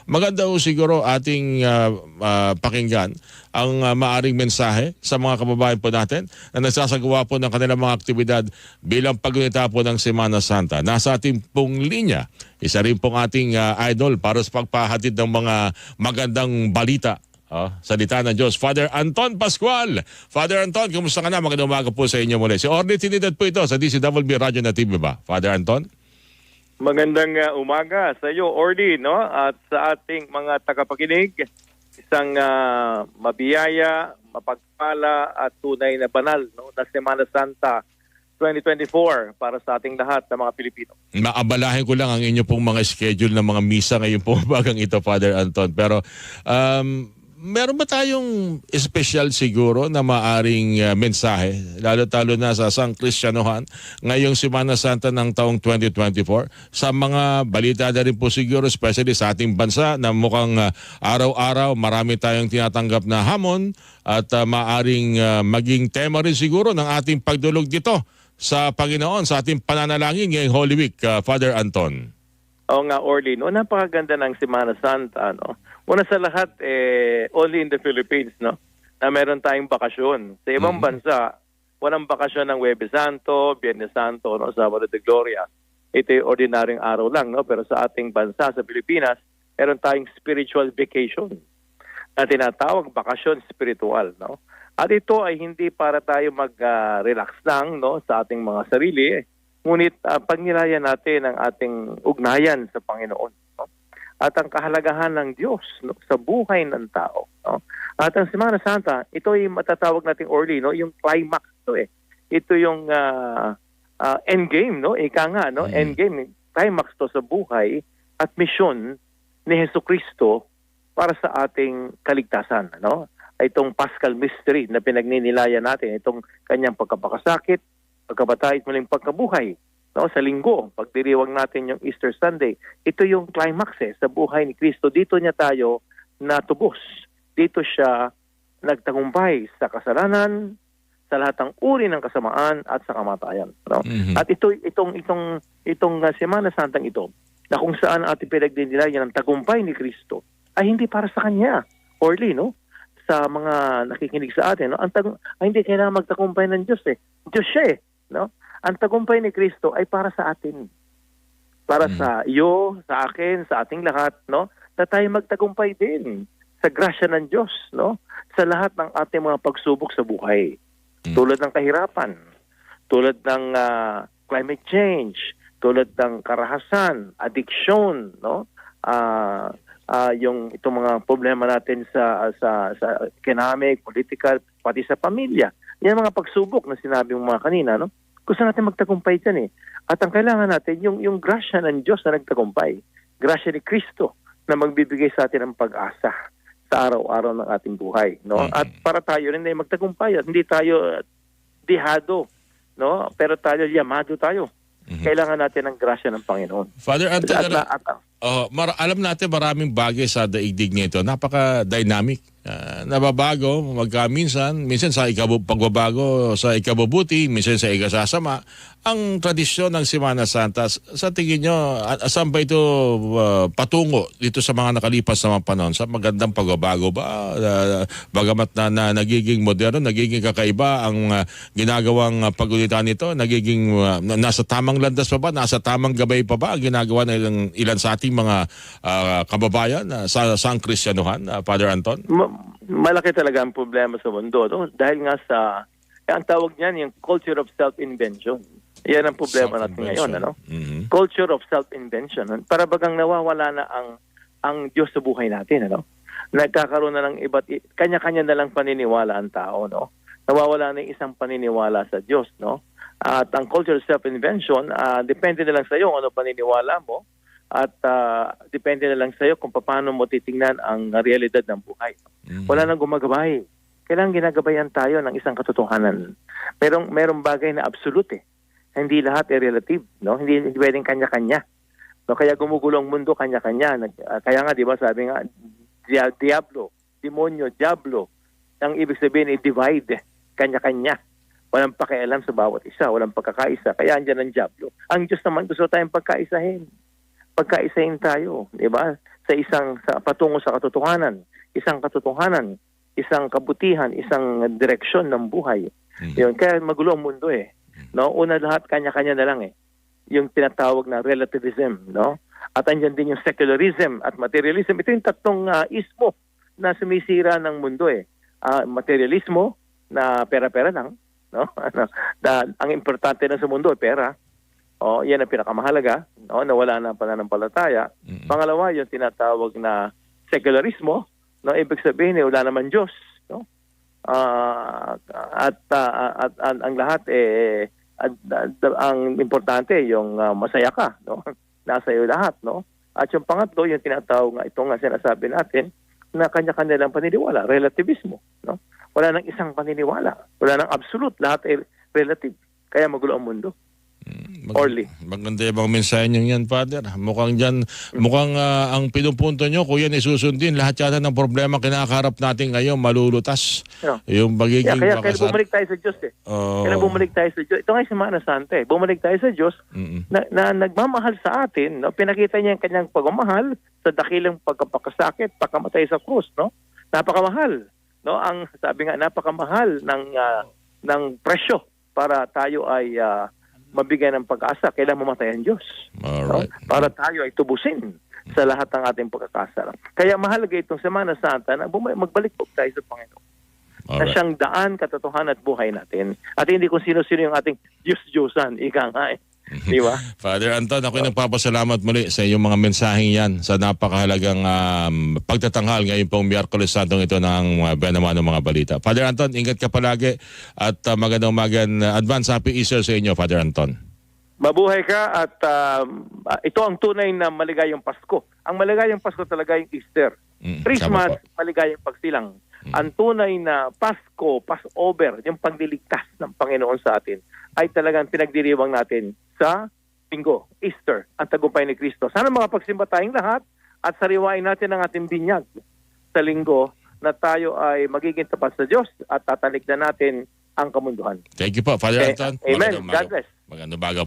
maganda ho siguro ating pakinggan ang maaring mensahe sa mga kababayan po natin na nagsasagawa po ng kanilang mga aktibidad bilang paggunita po ng Semana Santa. Nasa ating pong linya, isa rin pong ating idol para sa pagpahatid ng mga magandang balita. Salita ng Diyos, Father Anton Pascual. Father Anton, kumusta ka na? Magandang umaga po sa inyo muli. Si Orly Trinidad po ito sa DCWB Radio na TV ba? Father Anton? Magandang umaga sa iyo, Orly, no? At sa ating mga tagapakinig, isang mabiyaya, mapagpala at tunay na banal, no, na Semana Santa 2024 para sa ating lahat ng mga Pilipino. Maabalahin ko lang ang inyo pong mga schedule ng mga misa ngayon po bagang ito, Father Anton. Pero meron ba tayong espesyal siguro na maaring mensahe, lalo-talo na sa Sang Kristiyanohan ngayong Semana Santa ng taong 2024? Sa mga balita na rin po siguro, especially sa ating bansa na mukhang araw-araw marami tayong tinatanggap na hamon at maaring maging tema rin siguro ng ating pagdulog dito sa Panginoon, sa ating pananalangin ngayong Holy Week, Father Anton. Oo nga, Orly, no? Napakaganda ng Semana Santa, no? Una sa lahat, only in the Philippines, no? Na meron tayong bakasyon. Sa ibang bansa, walang bakasyon ng Huwebes Santo, Biyernes Santo, no? Sabado de Gloria. Ito yung ordinaryong araw lang, no? Pero sa ating bansa, sa Pilipinas, meron tayong spiritual vacation na tinatawag bakasyon spiritual, no? At ito ay hindi para tayo mag-relax lang, no? Sa ating mga sarili, ngunit pagnilayan natin ang ating ugnayan sa Panginoon, no? At ang kahalagahan ng Diyos, no, sa buhay ng tao, no? At ang Semana Santa, ito ay matatawag nating Orly, no, yung climax to eh. Ito yung endgame, no? Ika nga, no? Endgame, climax to sa buhay at misyon ni Jesucristo para sa ating kaligtasan, no? Itong Paschal Mystery na pinagninilayan natin, itong kanyang pagkapakasakit, pagkabatay at muling pagkabuhay, no, sa linggo, pagdiriwang natin yung Easter Sunday. Ito yung climax sa buhay ni Kristo. Dito niya tayo natubos. Dito siya nagtagumpay sa kasalanan, sa lahat ng uri ng kasamaan at sa kamatayan, no? At itong Semana Santang ito, na kung saan ating pinagdinilayan ang tagumpay ni Kristo, ay hindi para sa kanya, Orly, no? Sa mga nakikinig sa atin, no? Ay hindi kailangan magtagumpay ng Diyos eh. Diyos siya eh, no? Ang tagumpay ni Kristo ay para sa atin. Para sa iyo, sa akin, sa ating lahat, no? Na tayo magtagumpay din sa grasya ng Diyos, no? Sa lahat ng ating mga pagsubok sa buhay. Tulad ng kahirapan, tulad ng climate change, tulad ng karahasan, addiction, no? Yung itong mga problema natin sa economic, political, pati sa pamilya. Yan mga pagsubok na sinabi mo mga kanina, no? Gusto natin magtagumpay dyan eh. At ang kailangan natin, yung grasya ng Diyos na nagtagumpay. Grasya ni Kristo na magbibigay sa atin ng pag-asa sa araw-araw ng ating buhay, no? At para tayo rin ay magtagumpay at hindi tayo dihado, no? Pero tayo, yamado tayo. Kailangan natin ng grasya ng Panginoon. Father Anton, alam natin maraming bagay sa daigdig nito. Napaka-dynamic. Nababago, minsan sa pagbabago sa ikabubuti, minsan sa ikasasama. Ang tradisyon ng Semana Santa, sa tingin nyo, saan ba ito patungo dito sa mga nakalipas na mga panahon? Sa magandang pagbabago ba? Bagamat na nagiging moderno, nagiging kakaiba ang ginagawang pagulitan nito? Nagiging nasa tamang landas pa ba? Nasa tamang gabay pa ba ang ginagawa ng ilan sa ating mga kababayan sa Sang Kristiyanohan, Father Anton? Malaki talaga ang problema sa mundo, no? Dahil nga ang tawag niyan, yung culture of self-invention. Yan ang problema natin ngayon, ano? Culture of self-invention. Para bagang nawawala na ang Diyos sa buhay natin, ano? Nagkakaroon na ng kanya-kanya na lang paniniwala ang tao, no? Nawawala na yung isang paniniwala sa Diyos, no? At ang culture of self-invention, depende na lang sa iyo ano paniniwala mo. At depende na lang sa iyo kung paano mo titingnan ang realidad ng buhay. Wala nang gumagabay. Kailangan ginagabayan tayo ng isang katotohanan. Merong bagay na absolute eh. Hindi lahat ay relative, no? Hindi pwedeng kanya-kanya. No, kaya gumugulo ang mundo kanya-kanya. Kaya nga 'di ba sabi nga diablo, demonyo, diablo. Ang ibig sabihin ay divide, kanya-kanya. Walang pakialam sa bawat isa, walang pagkakaisa. Kaya andyan ang diablo. Ang Diyos naman gusto tayong pagkaisahin. Pagkaisahin tayo, 'di ba? sa patungo sa katotohanan, isang kabutihan, isang direksyon ng buhay. Yun, kaya magulo ang mundo eh. No, una lahat kanya-kanya na lang eh. Yung tinatawag na relativism, no? At andyan din yung secularism at materialism. Ito yung tatlong ismo na sumisira ng mundo eh. Materialismo na pera-pera lang, no? Ang importante na sa mundo ay pera. Yan ang pinakamahalaga, no? Nawala na ang pananampalataya. Pangalawa, yung tinatawag na secularismo, no? Ibig sabihin wala naman Diyos, no? At ang lahat ang importante yung masaya ka, no? Nasa iyo lahat, no? At yung pangatlo, yung tinatawag nga ito nga sinasabi natin na kanya-kanya lang paniniwala, relativismo, no? Wala nang isang paniniwala, wala nang absolute, lahat ay relative. Kaya magulo ang mundo. Orly. Maganda yung mga mensahe nyo yan, Father. Mukhang ang pinupunto nyo, kung yan isusundin, lahat yata ng problema kinakaharap natin ngayon, malulutas. Yung pagiging kaya bumalik tayo sa Diyos eh. Kaya bumalik tayo sa Diyos. Ito nga yung Semana Santa eh. Bumalik tayo sa Diyos na nagmamahal sa atin. No? Pinakita niya yung kanyang pagmamahal sa dakilang pagkapakasakit, pagkamatay sa krus. No? Napakamahal. No? Ang sabi nga, napakamahal ng presyo para tayo ay mabigyan ng pag-asa. Kailangan mamatay ang Diyos. Alright. No? Para tayo ay tubusin sa lahat ng ating pagkakasala. Kaya mahalaga itong Semana Santa na magbalik po tayo sa Panginoon. Na siyang daan, katotohanan at buhay natin. At hindi kung sino-sino yung ating Diyos-Diyosan. Ika nga eh. Di ba? Father Anton, ako'y nagpapasalamat muli sa iyong mga mensaheng yan sa napakahalagang pagtatanghal ngayon pong Miyerkules Santong ito ng Benamano mga balita. Father Anton, ingat ka palagi at magandang advance happy Easter sa inyo, Father Anton. Mabuhay ka at ito ang tunay na maligayang Pasko. Ang maligayang Pasko talaga yung Easter. Christmas, maligayang pagsilang. Ang tunay na Pasko, Passover, yung pagliligtas ng Panginoon sa atin, ay talagang pinagdiriwang natin sa Linggo, Easter, ang tagumpay ni Kristo. Sana makapagsimba tayong lahat at sariwain natin ang ating binyag sa Linggo na tayo ay magiging tapat sa Diyos at tatalikdan natin ang kamunduhan. Thank you po, Father Anton. Amen. God bless. Magandang umaga.